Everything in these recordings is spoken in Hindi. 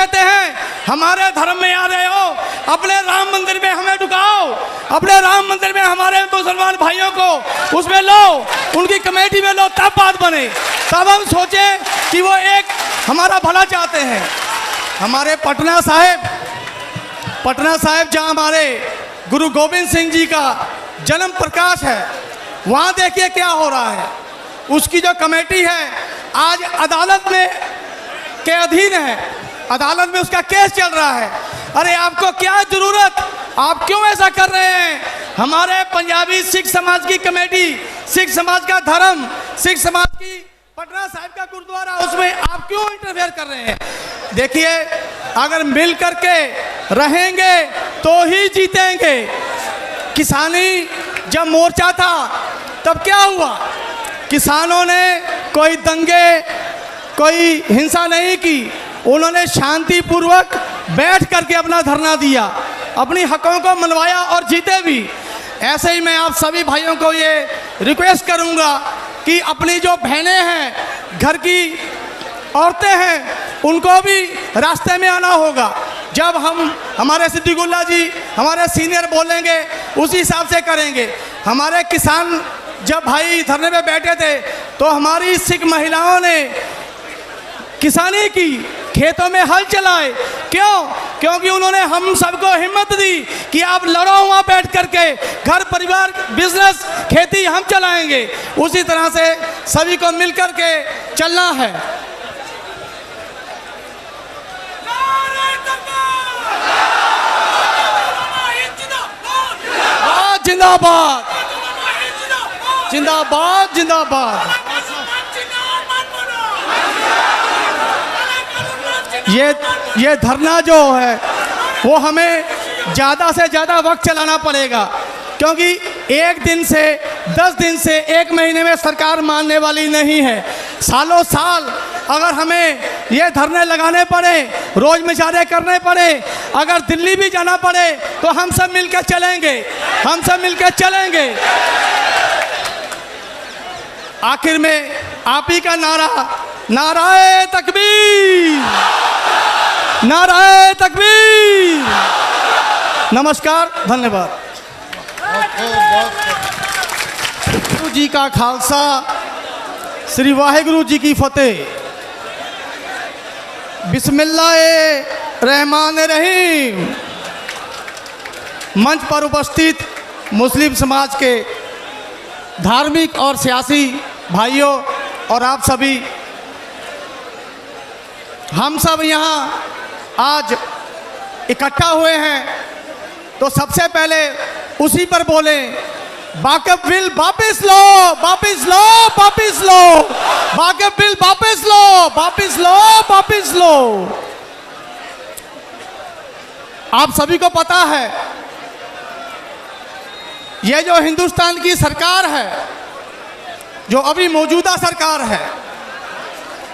कहते हैं हमारे धर्म में आ रहे हो, अपने राम मंदिर में हमें ढुकाओ, अपने राम मंदिर में हमारे मुसलमान भाइयों को उसमें लो, उनकी कमेटी में लो, तब बात बने, तब हम सोचें कि वो एक हमारा भला चाहते हैं। हमारे पटना साहिब जहाँ हमारे गुरु गोविंद सिंह जी का जन्म प्रकाश है, वहाँ देखिए क्या हो रहा है। उसकी जो कमेटी है आज अदालत में के अधीन है, अदालत में उसका केस चल रहा है। अरे आपको क्या जरूरत, आप क्यों ऐसा कर रहे हैं? हमारे पंजाबी सिख समाज की कमेटी, सिख समाज का धर्म, सिख समाज की पटना साहिब का गुरुद्वारा, उसमें आप क्यों इंटरफेयर कर रहे हैं? देखिए, अगर मिल करके रहेंगे तो ही जीतेंगे। किसानी जब मोर्चा था तब क्या हुआ? किसानों ने कोई दंगे, कोई हिंसा नहीं की, उन्होंने शांतिपूर्वक बैठ करके अपना धरना दिया, अपनी हकों को मनवाया और जीते भी। ऐसे ही मैं आप सभी भाइयों को ये रिक्वेस्ट करूंगा कि अपनी जो बहनें हैं, घर की औरतें हैं, उनको भी रास्ते में आना होगा। जब हमारे सिद्दीकुल्ला जी हमारे सीनियर बोलेंगे उसी हिसाब से करेंगे। हमारे किसान जब भाई धरने पे बैठे थे तो हमारी सिख महिलाओं ने किसानी की, खेतों में हल चलाए। क्यों? क्योंकि उन्होंने हम सबको हिम्मत दी कि आप लड़ो वहाँ बैठ करके, घर परिवार बिजनेस खेती हम चलाएंगे। उसी तरह से सभी को मिल करके चलना है। जिंदाबाद, जिंदाबाद, जिंदाबाद। ये धरना जो है वो हमें ज़्यादा से ज़्यादा वक्त चलाना पड़ेगा, क्योंकि एक दिन से 10 दिन से 1 महीने में सरकार मानने वाली नहीं है। सालों साल अगर हमें ये धरने लगाने पड़े, रोज मुजाहरे करने पड़े, अगर दिल्ली भी जाना पड़े तो हम सब मिलकर चलेंगे, हम सब मिलकर चलेंगे। आखिर में आप ही का नारा, नाराए तकबीर, नाराए तकबीर। नमस्कार, धन्यवाद। गुरु जी का खालसा, श्री वाहिगुरु जी की फतेह। बिस्मिल्लाहिर्रहमानिर्रहीम। मंच पर उपस्थित मुस्लिम समाज के धार्मिक और सियासी भाइयों और आप सभी, हम सब यहाँ आज इकट्ठा हुए हैं, तो सबसे पहले उसी पर बोले, वाक़िफ़ बिल वापस लो, वापस लो, वापस लो, वाक़िफ़ बिल वापस लो, वापस लो, वापस लो। आप सभी को पता है ये जो हिंदुस्तान की सरकार है, जो अभी मौजूदा सरकार है,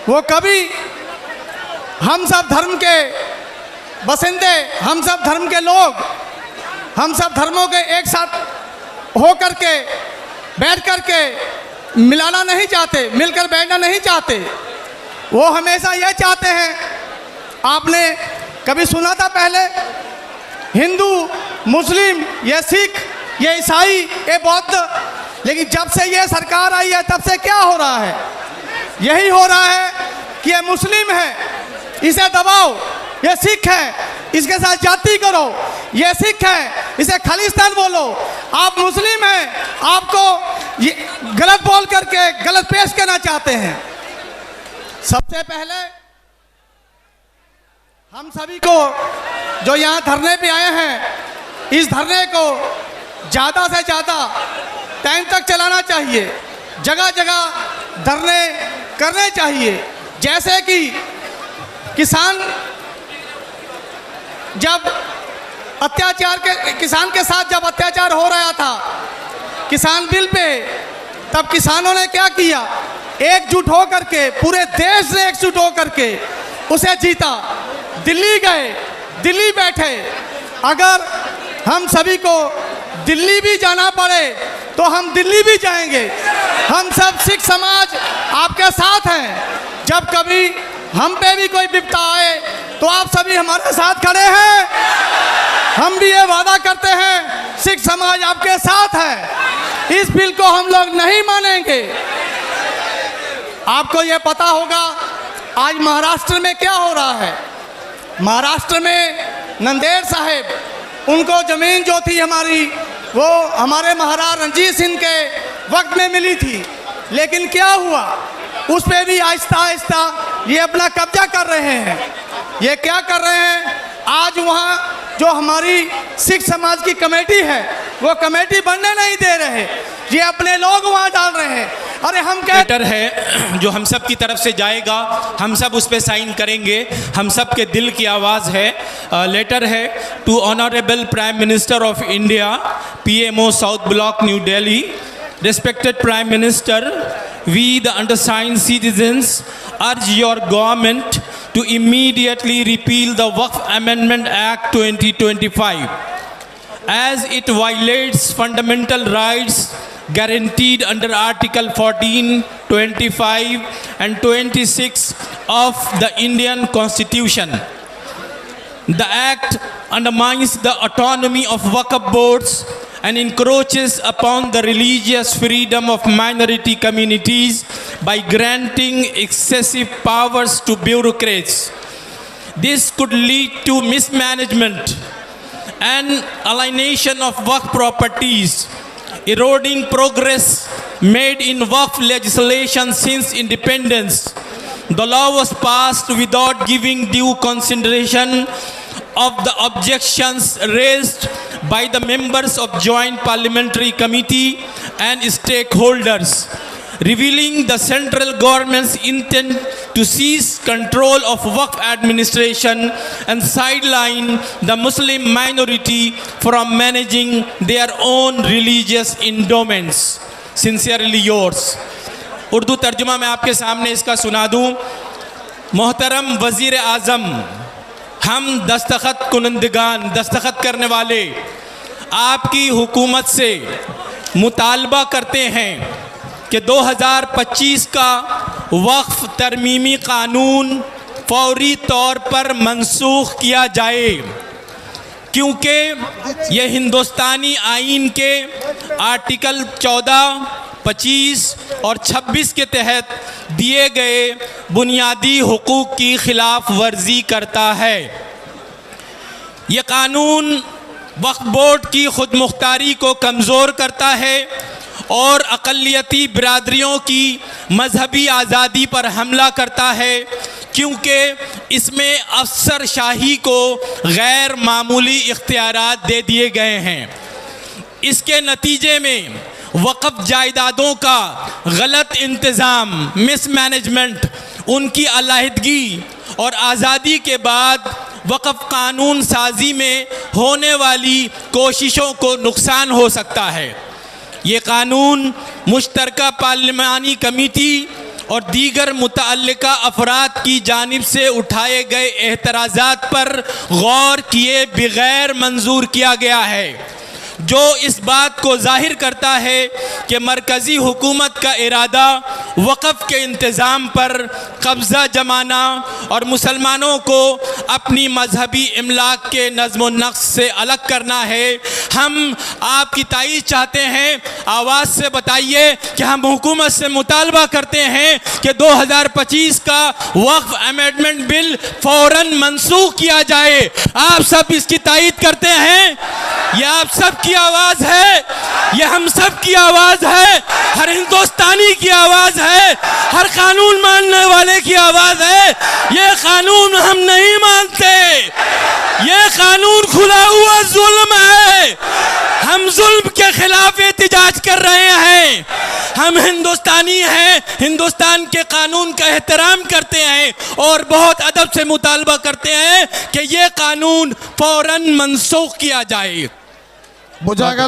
वो कभी हम सब धर्म के बसिंदे, हम सब धर्म के लोग, हम सब धर्मों के एक साथ हो करके बैठ करके मिलाना नहीं चाहते, मिलकर बैठना नहीं चाहते। वो हमेशा ये चाहते हैं, आपने कभी सुना था पहले हिंदू, मुस्लिम, ये सिख, ये ईसाई, ये बौद्ध, लेकिन जब से ये सरकार आई है तब से क्या हो रहा है? यही हो रहा है कि ये मुस्लिम है, इसे दबाओ, ये सिख है, इसके साथ जाति करो, ये सिख है, इसे खालिस्तान बोलो। आप मुस्लिम हैं, आपको ये गलत बोल करके गलत पेश करना चाहते हैं। सबसे पहले हम सभी को जो यहाँ धरने पे आए हैं, इस धरने को ज़्यादा से ज़्यादा टाइम तक चलाना चाहिए, जगह जगह धरने करने चाहिए। जैसे कि किसान जब किसान के साथ जब अत्याचार हो रहा था किसान बिल पे, तब किसानों ने क्या किया? एकजुट हो करके, पूरे देश ने एकजुट हो करके उसे जीता। दिल्ली गए, दिल्ली बैठे। अगर हम सभी को दिल्ली भी जाना पड़े तो हम दिल्ली भी जाएंगे। हम सब सिख समाज आपके साथ हैं। जब कभी हम पे भी कोई विपदा आए, तो आप सभी हमारे साथ खड़े हैं। हम भी ये वादा करते हैं सिख समाज आपके साथ है। इस बिल को हम लोग नहीं मानेंगे। आपको ये पता होगा आज महाराष्ट्र में क्या हो रहा है। महाराष्ट्र में नंदेड़ साहेब, उनको ज़मीन जो थी हमारी, वो हमारे महाराज रणजीत सिंह के वक्त में मिली थी, लेकिन क्या हुआ, उस पर भी आहिस्ता आहिस्ता ये अपना कब्जा कर रहे हैं। ये क्या कर रहे हैं, आज वहाँ जो हमारी सिख समाज की कमेटी है वो कमेटी बनने नहीं दे रहे, ये अपने लोग वहाँ डाल रहे हैं। अरे हम लेटर है जो हम सब की तरफ से जाएगा, हम सब उस पर साइन करेंगे, हम सब के दिल की आवाज़ है। लेटर है to honourable Prime Minister of India, PMO South Block New Delhi. Respected Prime Minister, we the undersigned citizens urge your government to immediately repeal the Waqf Amendment Act 2025 as it violates fundamental rights guaranteed under Article 14, 25 and 26 of the Indian Constitution. The act undermines the autonomy of Waqf boards and encroaches upon the religious freedom of minority communities by granting excessive powers to bureaucrats. This could lead to mismanagement and alienation of Waqf properties, eroding progress made in Waqf legislation since independence. The law was passed without giving due consideration of the objections raised by the members of Joint Parliamentary Committee and stakeholders, revealing the central government's intent to seize control of Waqf administration and sideline the Muslim minority from managing their own religious endowments. Sincerely yours. Urdu तर्जुमा मैं आपके सामने इसका सुना दूं। मोहतरम वज़ीर आज़म, हम दस्तखत कुनंदगान, दस्तखत करने वाले आपकी हुकूमत से मुतालबा करते हैं कि 2025 का वक्फ तरमीमी कानून फौरी तौर पर मनसूख किया जाए, क्योंकि यह हिंदुस्तानी आइन के आर्टिकल 14, 25 और 26 के तहत दिए गए बुनियादी हुकूक की खिलाफ वर्जी करता है। ये कानून वक्फ बोर्ड की खुद मुख्तारी को कमज़ोर करता है और अक़लियती बिरादरियों की मजहबी आज़ादी पर हमला करता है, क्योंकि इसमें अफसरशाही को गैर मामूली इख्तियारात दे दिए गए हैं। इसके नतीजे में वक़्फ़ जायदादों का गलत इंतज़ाम, मिसमैनेजमेंट, उनकी अलहदगी और आज़ादी के बाद वक़्फ़ कानून साजी में होने वाली कोशिशों को नुकसान हो सकता है। ये कानून मुश्तरका पार्लिमानी कमेटी और दीगर मुतअल्लिका अफराद की जानिब से उठाए गए एतराज़ात पर गौर किए बगैर मंजूर किया गया है, जो इस बात को जाहिर करता है कि मरकज़ी हुकूमत का इरादा वक़्फ़ के इंतज़ाम पर कब्ज़ा जमाना और मुसलमानों को अपनी मजहबी इमलाक के नज़्म व नक्श से अलग करना है। हम आपकी ताईद चाहते हैं, आवाज़ से बताइए कि हम हुकूमत से मुतालबा करते हैं कि 2025 का वक्फ अमेंडमेंट बिल फ़ौरन मनसूख किया जाए। आप सब इसकी ताईद करते हैं? यह आप सब की आवाज़ है, यह हम सब की आवाज़ है, हर हिंदुस्तानी की आवाज़ है, हर कानून मानने वाले की आवाज़ है। यह कानून हम नहीं मानते, यह कानून खुला हुआ जुल्म है। हम जुल्म के खिलाफ एहतिजाज कर रहे हैं। हम हिंदुस्तानी हैं, हिंदुस्तान के कानून का एहतराम करते हैं और बहुत अदब से मुतालबा करते हैं कि यह कानून फौरन मनसूख किया जाए। बुझा गया।